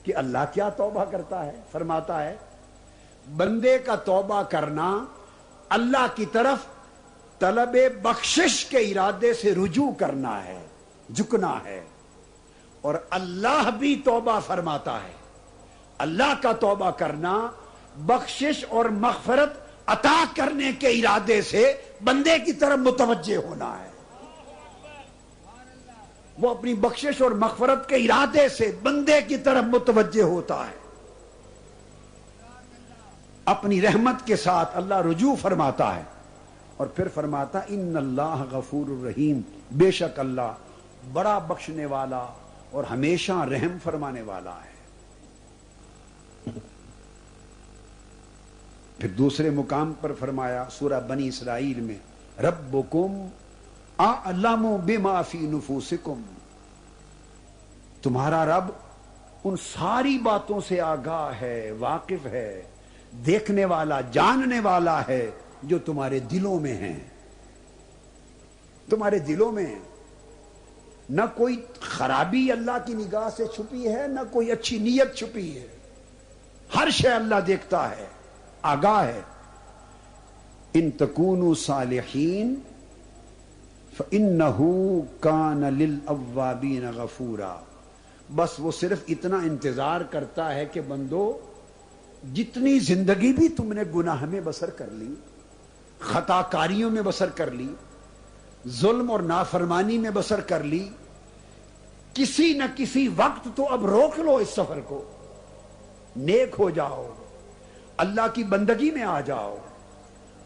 کہ اللہ کیا توبہ کرتا ہے؟ فرماتا ہے بندے کا توبہ کرنا اللہ کی طرف طلب بخشش کے ارادے سے رجوع کرنا ہے، جھکنا ہے، اور اللہ بھی توبہ فرماتا ہے۔ اللہ کا توبہ کرنا بخشش اور مغفرت عطا کرنے کے ارادے سے بندے کی طرف متوجہ ہونا ہے۔ وہ اپنی بخشش اور مغفرت کے ارادے سے بندے کی طرف متوجہ ہوتا ہے، اپنی رحمت کے ساتھ اللہ رجوع فرماتا ہے، اور پھر فرماتا ان اللہ غفور الرحیم، بے شک اللہ بڑا بخشنے والا اور ہمیشہ رحم فرمانے والا ہے۔ پھر دوسرے مقام پر فرمایا سورہ بنی اسرائیل میں ربکم اعلم بما فی نفوسکم، تمہارا رب ان ساری باتوں سے آگاہ ہے، واقف ہے، دیکھنے والا، جاننے والا ہے جو تمہارے دلوں میں ہیں، تمہارے دلوں میں ہیں۔ نہ کوئی خرابی اللہ کی نگاہ سے چھپی ہے، نہ کوئی اچھی نیت چھپی ہے، ہر شے اللہ دیکھتا ہے، آگاہ ہے۔ ان تکونوا صالحین فإنہ کان للأوابین غفورا، بس وہ صرف اتنا انتظار کرتا ہے کہ بندو جتنی زندگی بھی تم نے گناہ میں بسر کر لی، خطا کاریوں میں بسر کر لی، ظلم اور نافرمانی میں بسر کر لی، کسی نہ کسی وقت تو اب روک لو اس سفر کو، نیک ہو جاؤ، اللہ کی بندگی میں آ جاؤ،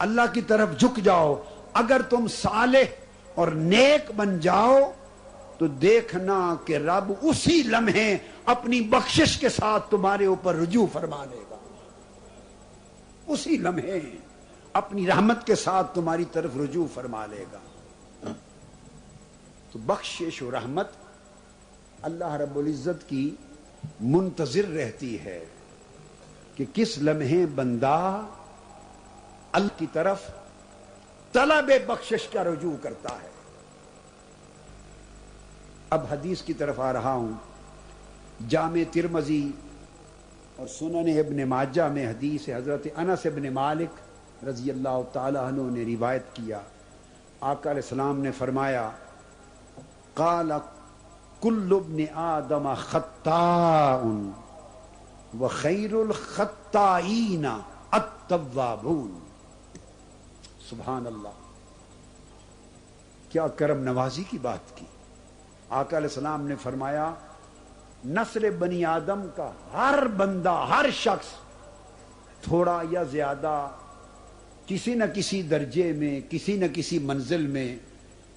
اللہ کی طرف جھک جاؤ۔ اگر تم صالح اور نیک بن جاؤ تو دیکھنا کہ رب اسی لمحے اپنی بخشش کے ساتھ تمہارے اوپر رجوع فرما لے گا، اسی لمحے اپنی رحمت کے ساتھ تمہاری طرف رجوع فرما لے گا۔ تو بخشش و رحمت اللہ رب العزت کی منتظر رہتی ہے کہ کس لمحے بندہ اللہ کی طرف طلب بخشش کا رجوع کرتا ہے۔ اب حدیث کی طرف آ رہا ہوں۔ جامع ترمذی اور سنن ابن ماجہ میں حدیث حضرت انس ابن مالک رضی اللہ تعالی عنہ نے روایت کیا، آقا علیہ السلام نے فرمایا قال کل ابن آدم خطاء وخیر الخطائین التوابون۔ سبحان اللہ، کیا کرم نوازی کی بات کی۔ آقا علیہ السلام نے فرمایا نسل بنی آدم کا ہر بندہ، ہر شخص تھوڑا یا زیادہ کسی نہ کسی درجے میں، کسی نہ کسی منزل میں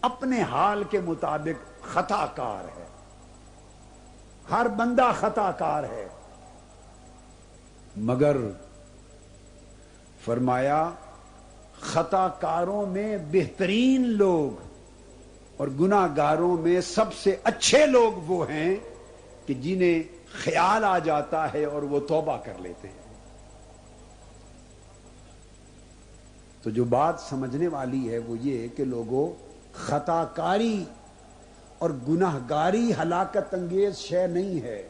اپنے حال کے مطابق خطا کار ہے، ہر بندہ خطا کار ہے، مگر فرمایا خطا کاروں میں بہترین لوگ اور گناہ گاروں میں سب سے اچھے لوگ وہ ہیں کہ جنہیں خیال آ جاتا ہے اور وہ توبہ کر لیتے ہیں۔ تو جو بات سمجھنے والی ہے وہ یہ کہ لوگوں، خطا کاری اور گناہ گاری ہلاکت انگیز شے نہیں ہے،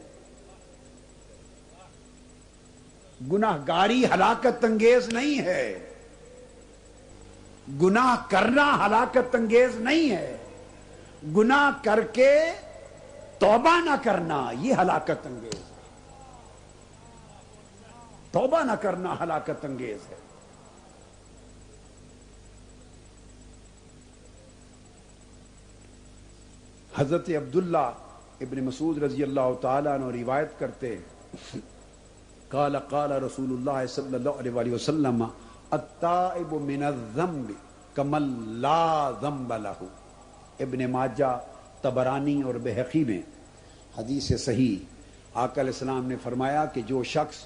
گناہ گاری ہلاکت انگیز نہیں ہے، گناہ کرنا ہلاکت انگیز نہیں ہے، گناہ کر کے توبہ نہ کرنا یہ ہلاکت انگیز ہے، توبہ نہ کرنا ہلاکت انگیز ہے۔ حضرت عبداللہ ابن مسعود رضی اللہ تعالیٰ عنہ روایت کرتے ہیں قال قال رسول اللہ صلی اللہ علیہ وآلہ وسلم التائب من الذنب کمن لا ذنب لہ۔ ابن ماجہ، طبرانی اور بہقی میں حدیث صحیح، آقا علیہ السلام نے فرمایا کہ جو شخص،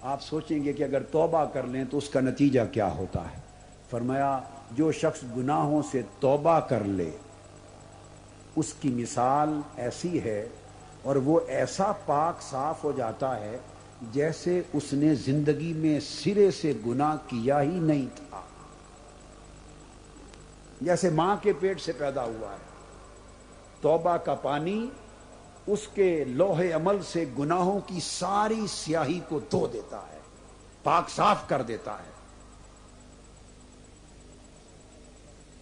آپ سوچیں گے کہ اگر توبہ کر لیں تو اس کا نتیجہ کیا ہوتا ہے، فرمایا جو شخص گناہوں سے توبہ کر لے اس کی مثال ایسی ہے، اور وہ ایسا پاک صاف ہو جاتا ہے جیسے اس نے زندگی میں سرے سے گناہ کیا ہی نہیں تھا، جیسے ماں کے پیٹ سے پیدا ہوا ہے۔ توبہ کا پانی اس کے لوح عمل سے گناہوں کی ساری سیاہی کو دھو دیتا ہے، پاک صاف کر دیتا ہے۔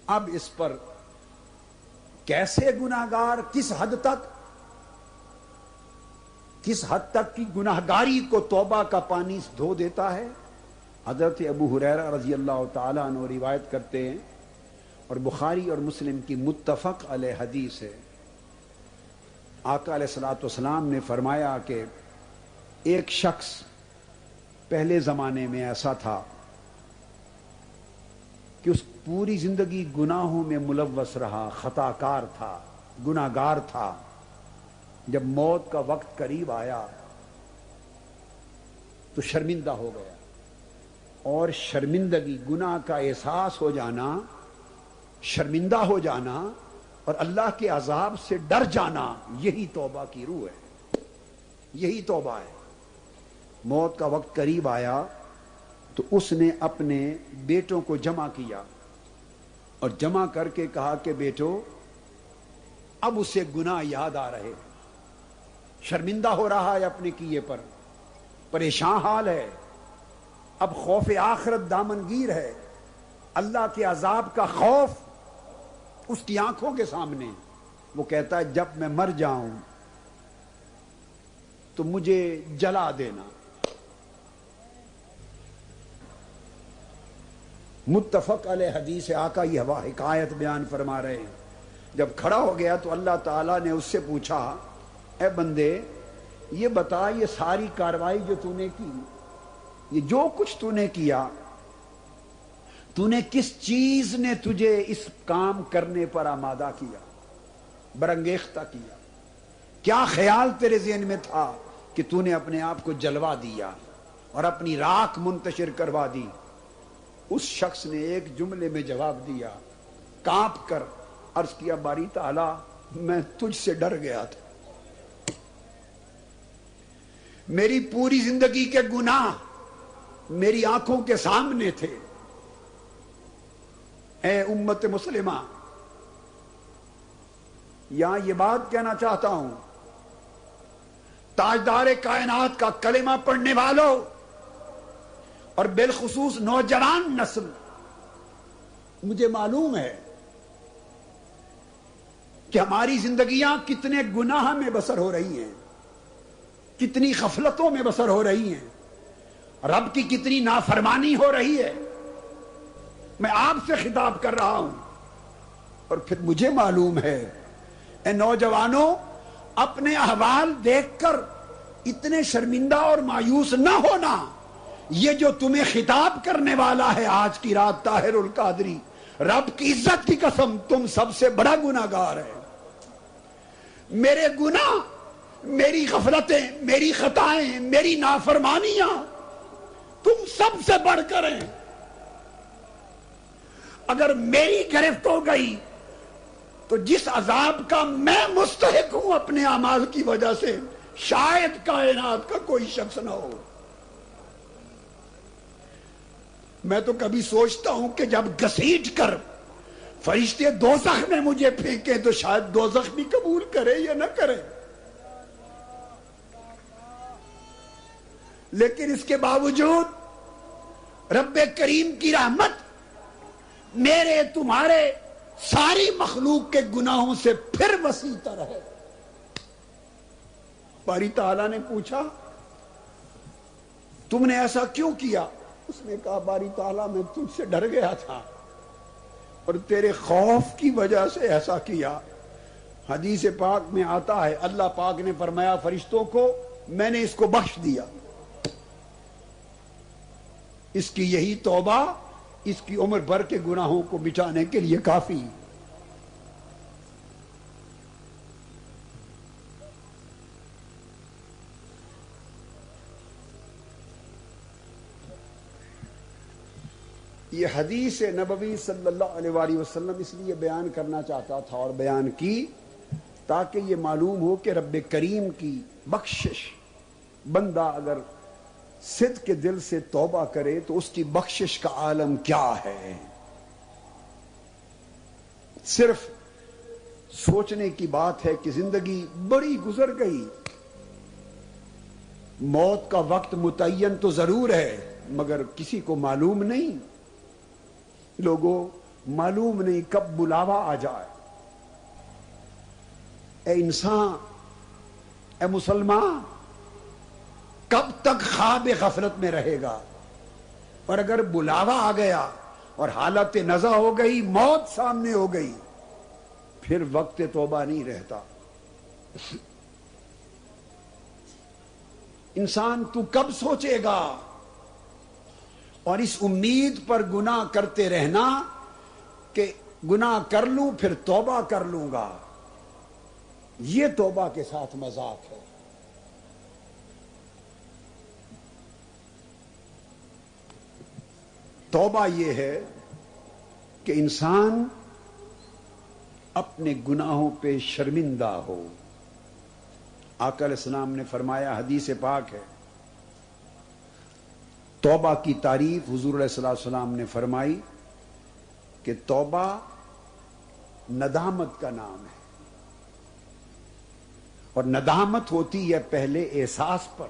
اب اس پر کیسے گناہگار کس حد تک کی گناہگاری کو توبہ کا پانی دھو دیتا ہے؟ حضرت ابو ہریرہ رضی اللہ تعالیٰ عنہ روایت کرتے ہیں، اور بخاری اور مسلم کی متفق علیہ حدیث ہے، آقا علیہ الصلوۃ والسلام نے فرمایا کہ ایک شخص پہلے زمانے میں ایسا تھا کہ اس پوری زندگی گناہوں میں ملوث رہا، خطا کار تھا، گناہگار تھا۔ جب موت کا وقت قریب آیا تو شرمندہ ہو گیا، اور شرمندگی، گناہ کا احساس ہو جانا، شرمندہ ہو جانا اور اللہ کے عذاب سے ڈر جانا، یہی توبہ کی روح ہے، یہی توبہ ہے۔ موت کا وقت قریب آیا تو اس نے اپنے بیٹوں کو جمع کیا اور جمع کر کے کہا کہ بیٹو، اب اسے گناہ یاد آ رہے، شرمندہ ہو رہا ہے اپنے کیے پر، پریشان حال ہے، اب خوف آخرت دامنگیر ہے، اللہ کے عذاب کا خوف اس کی آنکھوں کے سامنے۔ وہ کہتا ہے جب میں مر جاؤں تو مجھے جلا دینا۔ متفق علیہ حدیث آقا یہ حکایت بیان فرما رہے ہیں۔ جب کھڑا ہو گیا تو اللہ تعالیٰ نے اس سے پوچھا، اے بندے یہ بتا، یہ ساری کاروائی جو تو نے کی، یہ جو کچھ تو نے کیا، تو نے کس چیز نے تجھے اس کام کرنے پر آمادہ کیا، برانگیختہ کیا؟ کیا خیال تیرے ذہن میں تھا کہ تو نے اپنے آپ کو جلوا دیا اور اپنی راکھ منتشر کروا دی؟ اس شخص نے ایک جملے میں جواب دیا، کانپ کر عرض کیا، باری تعالیٰ میں تجھ سے ڈر گیا تھا، میری پوری زندگی کے گناہ میری آنکھوں کے سامنے تھے۔ اے امت مسلمہ، یہاں یہ بات کہنا چاہتا ہوں، تاجدار کائنات کا کلمہ پڑھنے والوں اور بالخصوص نوجوان نسل، مجھے معلوم ہے کہ ہماری زندگیاں کتنے گناہ میں بسر ہو رہی ہیں، کتنی غفلتوں میں بسر ہو رہی ہیں، رب کی کتنی نافرمانی ہو رہی ہے۔ میں آپ سے خطاب کر رہا ہوں، اور پھر مجھے معلوم ہے، اے نوجوانوں، اپنے احوال دیکھ کر اتنے شرمندہ اور مایوس نہ ہونا۔ یہ جو تمہیں خطاب کرنے والا ہے آج کی رات، طاہر القادری، رب کی عزت کی قسم تم سب سے بڑا گناہگار ہے۔ میرے گناہ، میری غفلتیں، میری خطائیں، میری نافرمانیاں تم سب سے بڑھ کر ہیں۔ اگر میری گرفت ہو گئی تو جس عذاب کا میں مستحق ہوں اپنے اعمال کی وجہ سے، شاید کائنات کا کوئی شخص نہ ہو۔ میں تو کبھی سوچتا ہوں کہ جب گھسیٹ کر فرشتے دوزخ میں مجھے پھینکے تو شاید دوزخ بھی قبول کرے یا نہ کرے، لیکن اس کے باوجود رب کریم کی رحمت میرے تمہارے ساری مخلوق کے گناہوں سے پھر وسیع تر ہے۔ باری تعالیٰ نے پوچھا، تم نے ایسا کیوں کیا؟ اس نے کہا، باری تعالیٰ میں تجھ سے ڈر گیا تھا اور تیرے خوف کی وجہ سے ایسا کیا۔ حدیث پاک میں آتا ہے، اللہ پاک نے فرمایا فرشتوں کو، میں نے اس کو بخش دیا، اس کی یہی توبہ اس کی عمر بھر کے گناہوں کو مٹانے کے لیے کافی۔ یہ حدیث نبوی صلی اللہ علیہ وآلہ وسلم اس لیے بیان کرنا چاہتا تھا اور بیان کی تاکہ یہ معلوم ہو کہ رب کریم کی بخشش، بندہ اگر صدق کے دل سے توبہ کرے تو اس کی بخشش کا عالم کیا ہے۔ صرف سوچنے کی بات ہے کہ زندگی بڑی گزر گئی، موت کا وقت متعین تو ضرور ہے مگر کسی کو معلوم نہیں، لوگوں معلوم نہیں کب بلاوا آ جائے۔ اے انسان، اے مسلمان، کب تک خواب غفلت میں رہے گا؟ اور اگر بلاوا آ گیا اور حالت نزع ہو گئی، موت سامنے ہو گئی، پھر وقت توبہ نہیں رہتا۔ انسان تو کب سوچے گا؟ اور اس امید پر گناہ کرتے رہنا کہ گناہ کر لوں پھر توبہ کر لوں گا، یہ توبہ کے ساتھ مذاق ہے۔ توبہ یہ ہے کہ انسان اپنے گناہوں پہ شرمندہ ہو۔ آقا علیہ السلام نے فرمایا، حدیث پاک ہے، توبہ کی تعریف حضور علیہ السلام نے فرمائی کہ توبہ ندامت کا نام ہے، اور ندامت ہوتی ہے پہلے احساس پر،